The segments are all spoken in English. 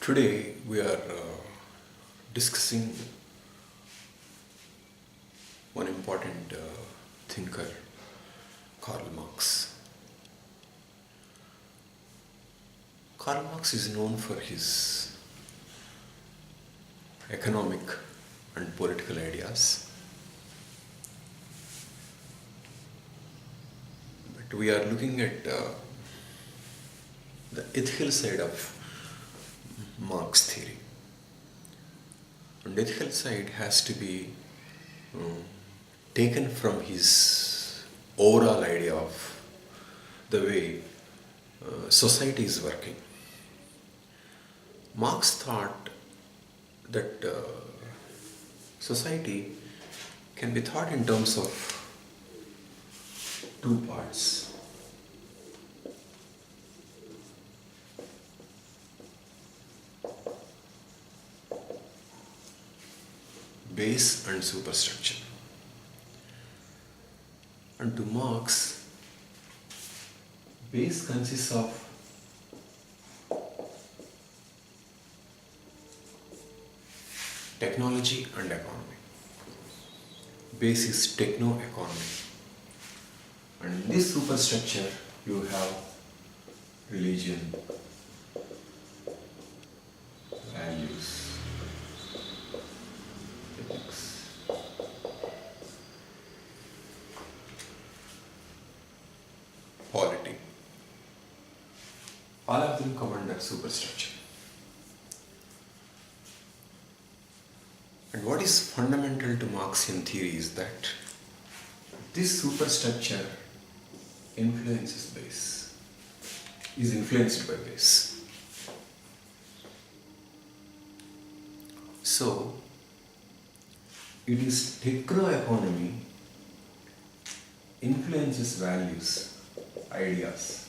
Today we are discussing one important thinker, Karl Marx. Karl Marx is known for his economic and political ideas. But we are looking at the ethical side of Marx theory. And the ethical side has to be taken from his overall idea of the way society is working. Marx thought that society can be thought in terms of two parts. Base and superstructure. And to Marx, base consists of technology and economy. Base is techno-economy. And in this superstructure, you have religion, values, ethics, polity. All of them come under superstructure. And what is fundamental to Marxian theory is that this superstructure influences base, is influenced by base. So, it is techno-economy influences values, ideas,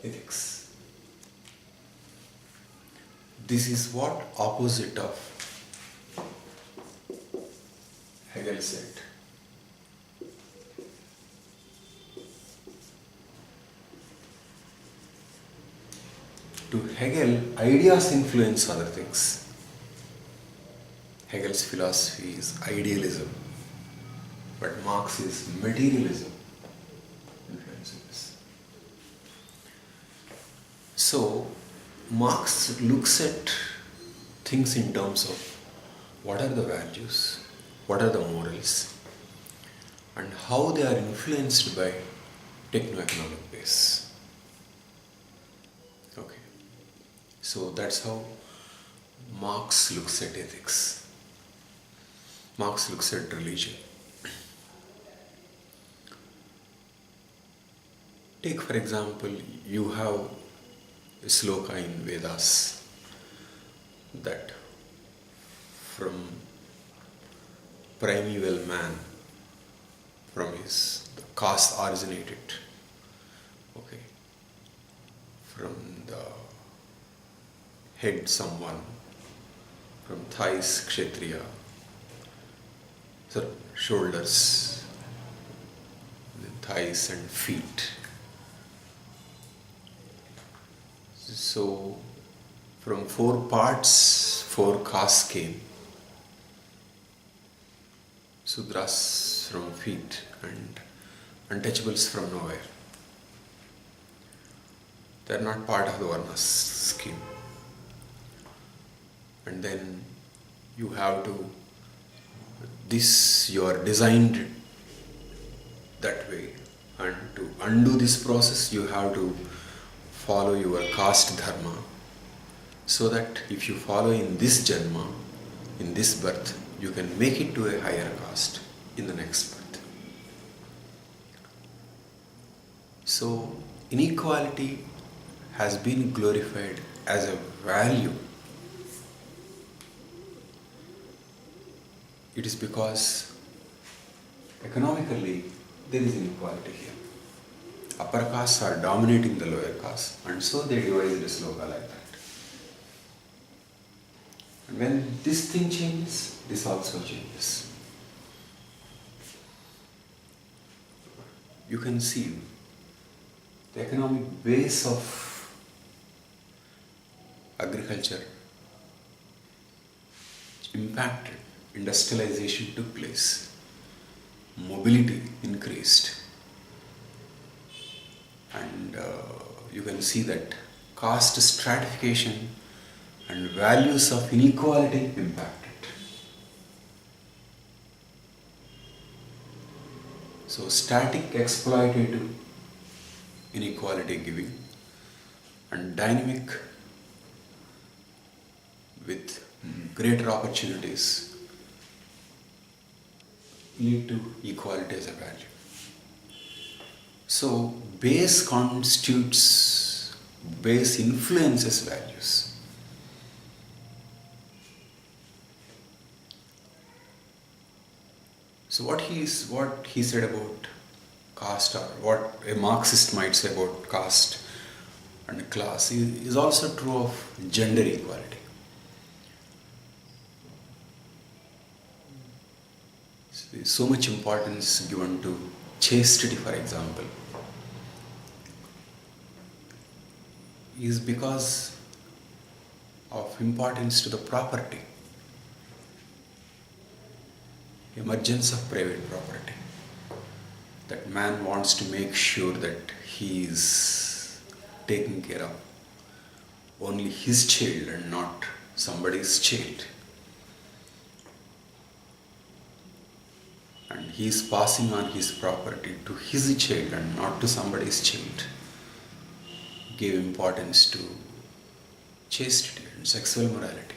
ethics. This is what opposite of Hegel said. To Hegel, ideas influence other things. Hegel's philosophy is idealism, but Marx is materialism. Influences. So, Marx looks at things in terms of what are the values, what are the morals, and how they are influenced by techno-economic base. Okay. So that's how Marx looks at ethics. Marx looks at religion. Take for example, you have a sloka in Vedas that from primeval man, from his the caste originated, okay, from the head someone, from thighs kshatriya, so shoulders, then thighs and feet. So from four parts, four castes came. Sudras from feet and untouchables from nowhere. They are not part of the Varna scheme. And then you have to, you are designed that way, and to undo this process you have to follow your caste dharma, so that if you follow in this janma, in this birth, you can make it to a higher caste in the next birth. So inequality has been glorified as a value. It is because economically there is inequality here. Upper castes are dominating the lower caste, and so they devised a sloka like that. And when this thing changes, this also changes. You can see the economic base of agriculture impacted, industrialization took place, mobility increased, and you can see that caste stratification and values of inequality impacted. So static exploitative inequality giving and dynamic with greater opportunities lead to equality as a value. So base influences values. So what he said about caste, or what a Marxist might say about caste and class, is also true of gender equality. So much importance given to chastity, for example, is because of importance to the property, emergence of private property. That man wants to make sure that he is taking care of only his child and not somebody's child. And he is passing on his property to his child and not to somebody's child. Give importance to chastity and sexual morality.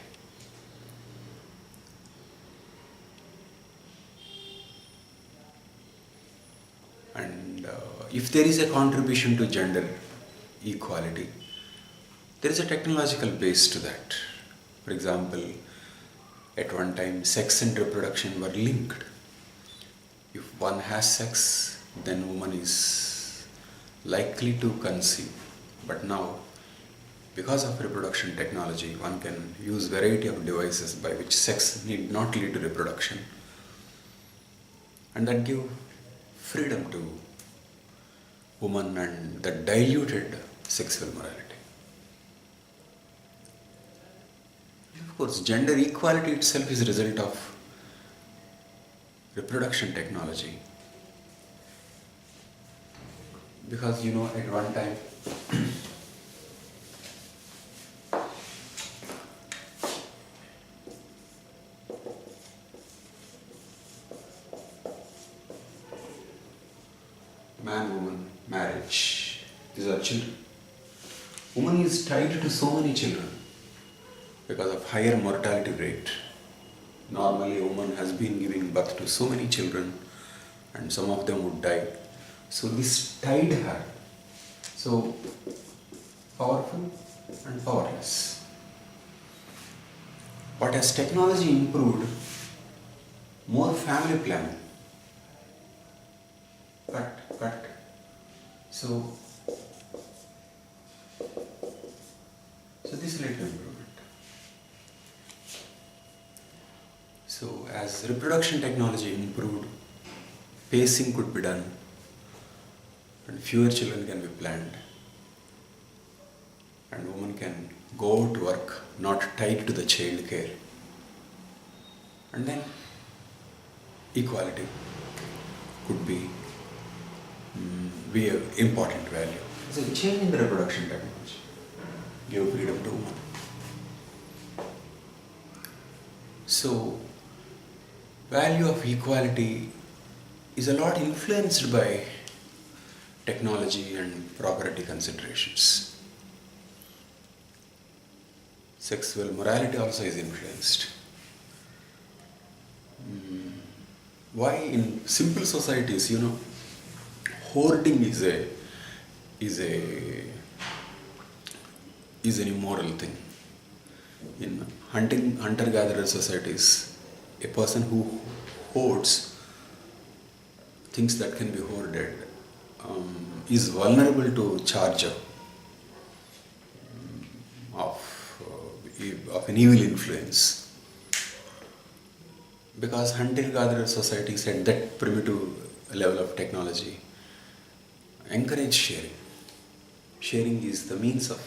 And if there is a contribution to gender equality, there is a technological base to that. For example, at one time, sex and reproduction were linked. If one has sex, then woman is likely to conceive. But now, because of reproduction technology, one can use variety of devices by which sex need not lead to reproduction, and that give freedom to woman and that diluted sexual morality. Of course, gender equality itself is a result of reproduction technology, because at one time man, woman, marriage, these are children. Woman is tied to so many children because of higher mortality rate. Normally, a woman has been giving birth to so many children, and some of them would die. So this tied her. So powerful and powerless. But as technology improved, more family planning. Cut. So this led to improvement. So as reproduction technology improved, pacing could be done and fewer children can be planned, and woman can go out to work not tied to the child care. And then equality could be an important value. So change in the reproduction technology give freedom to women. So value of equality is a lot influenced by technology and property considerations. Sexual morality also is influenced. Why in simple societies, hoarding is an immoral thing. In hunter-gatherer societies, a person who hoards things that can be hoarded is vulnerable to charge of an evil influence, because hunter-gatherer societies at that primitive level of technology encourage sharing. Sharing is the means of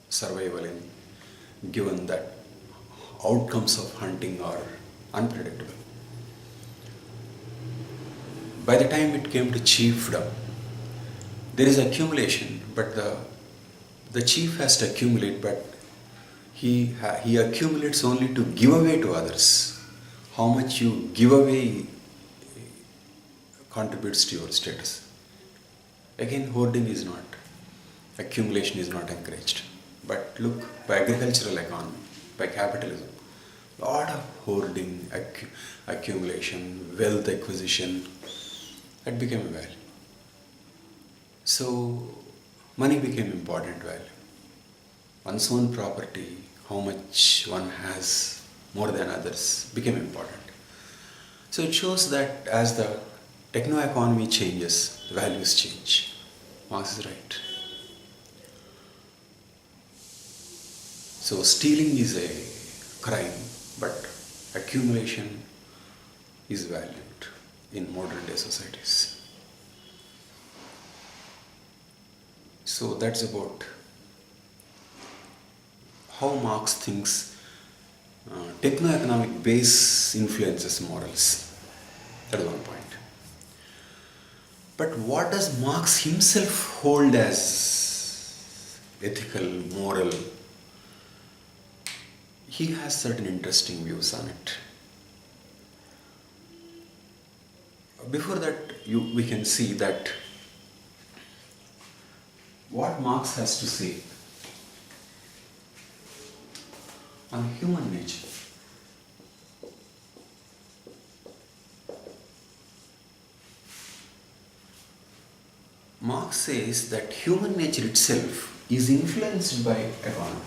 survival in given that outcomes of hunting are unpredictable. By the time it came to chiefdom, there is accumulation, but the chief has to accumulate, but he accumulates only to give away to others. How much you give away contributes to your status. Again, hoarding is not, accumulation is not encouraged. But look, by agricultural economy, by capitalism, lot of hoarding, accumulation, wealth acquisition, that became a value. So, money became important value. One's own property, how much one has more than others, became important. So it shows that as the techno-economy changes, the values change. Marx is right. So stealing is a crime, but accumulation is valued in modern day societies. So that's about how Marx thinks techno-economic base influences morals. That is one point. But what does Marx himself hold as ethical, moral? He has certain interesting views on it. Before that, we can see that what Marx has to say on human nature. Marx says that human nature itself is influenced by economy.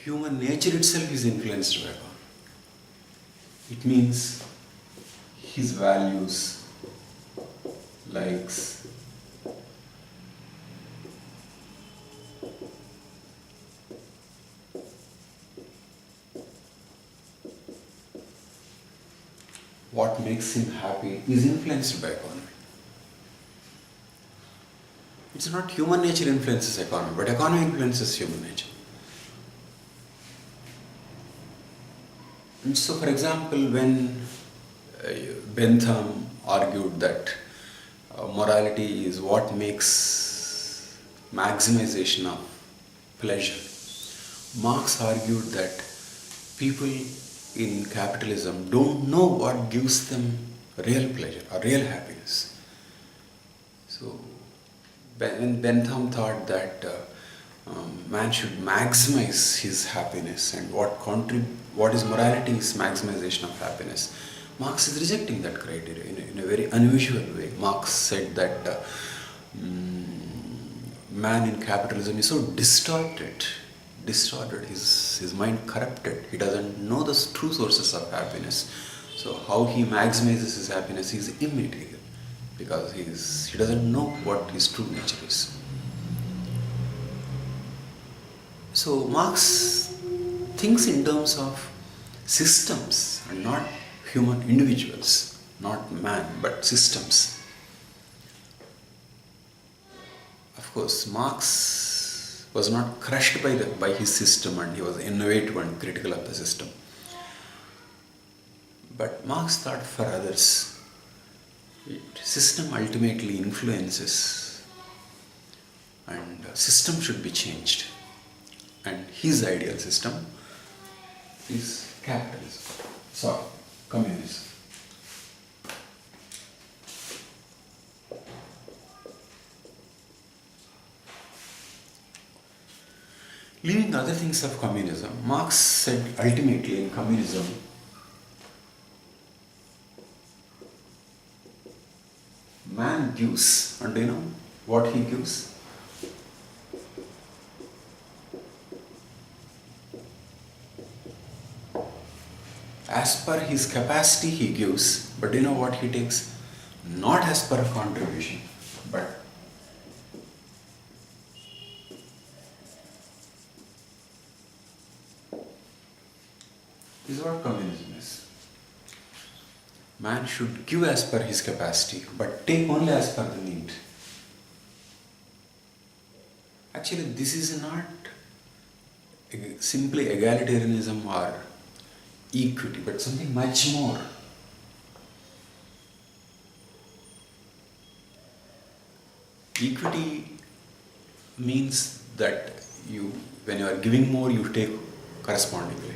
Human nature itself is influenced by economy. It means his values, likes, what makes him happy is influenced by economy. It's not human nature influences economy, but economy influences human nature. And so, for example, when Bentham argued that morality is what makes maximization of pleasure, Marx argued that people in capitalism don't know what gives them real pleasure or real happiness. So, when Bentham thought that man should maximize his happiness, and what is morality is maximization of happiness, Marx is rejecting that criteria in a very unusual way. Marx said that man in capitalism is so distorted, his mind corrupted. He doesn't know the true sources of happiness. So how he maximizes his happiness is immaterial, because he doesn't know what his true nature is. So Marx thinks in terms of systems and not human individuals, not man, but systems. Of course, Marx was not crushed by his system, and he was innovative and critical of the system. But Marx thought for others. System ultimately influences, and system should be changed. And his ideal system is communism. Leaving other things of communism, Marx said ultimately in communism, man gives, and do you know what he gives? As per his capacity he gives, but do you know what he takes? Not as per contribution, but is what communism is. Man should give as per his capacity, but take only as per the need. Actually, this is not simply egalitarianism or equity, but something much more. Equity means that when you are giving more, you take correspondingly.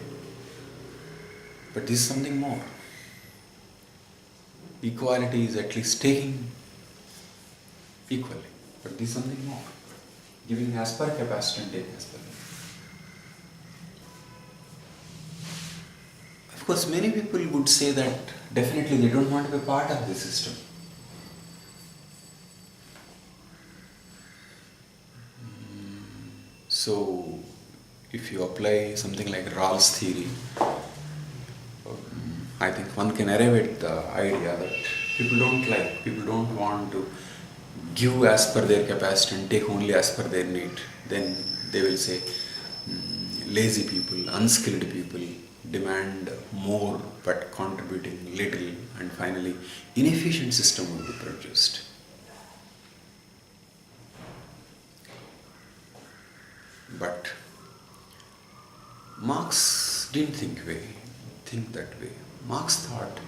But this is something more. Equality is at least taking equally, but this is something more. Giving as per capacity and taking as per need. Of course, many people would say that definitely they don't want to be part of this system. So, if you apply something like Rawls' theory, I think one can arrive at the idea that people don't want to give as per their capacity and take only as per their need. Then they will say lazy people, unskilled people demand more but contributing little, and finally inefficient system will be produced. But Marx didn't think that way. Marx thought,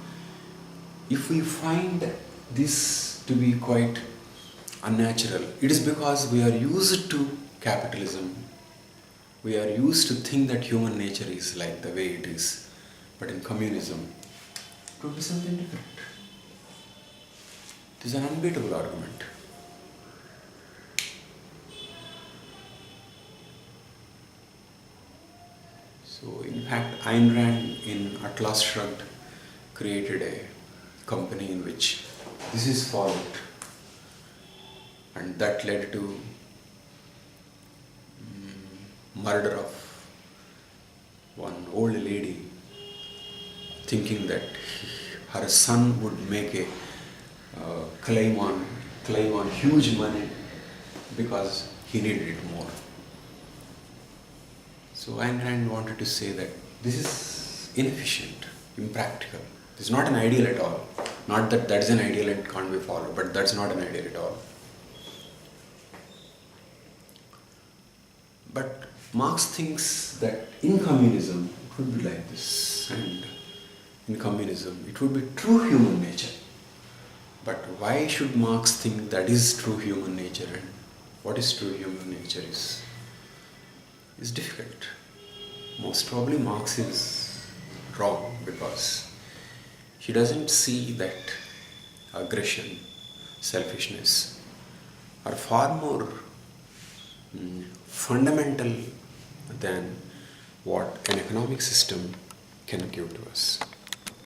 if we find this to be quite unnatural, it is because we are used to capitalism. We are used to think that human nature is like the way it is. But in communism, it would be something different. It is an unbeatable argument. So, in fact, Ayn Rand in Atlas Shrugged created a company in which this is followed, and that led to murder of one old lady, thinking that her son would make a claim on huge money because he needed it more. So Ayn Rand wanted to say that this is inefficient, impractical. This is not an ideal at all. Not that is an ideal and can't be followed, but that's not an ideal at all. But Marx thinks that in communism it would be like this, and in communism it would be true human nature. But why should Marx think that is true human nature, and what is true human nature is difficult. Most probably Marx is wrong because he doesn't see that aggression, selfishness are far more fundamental than what an economic system can give to us.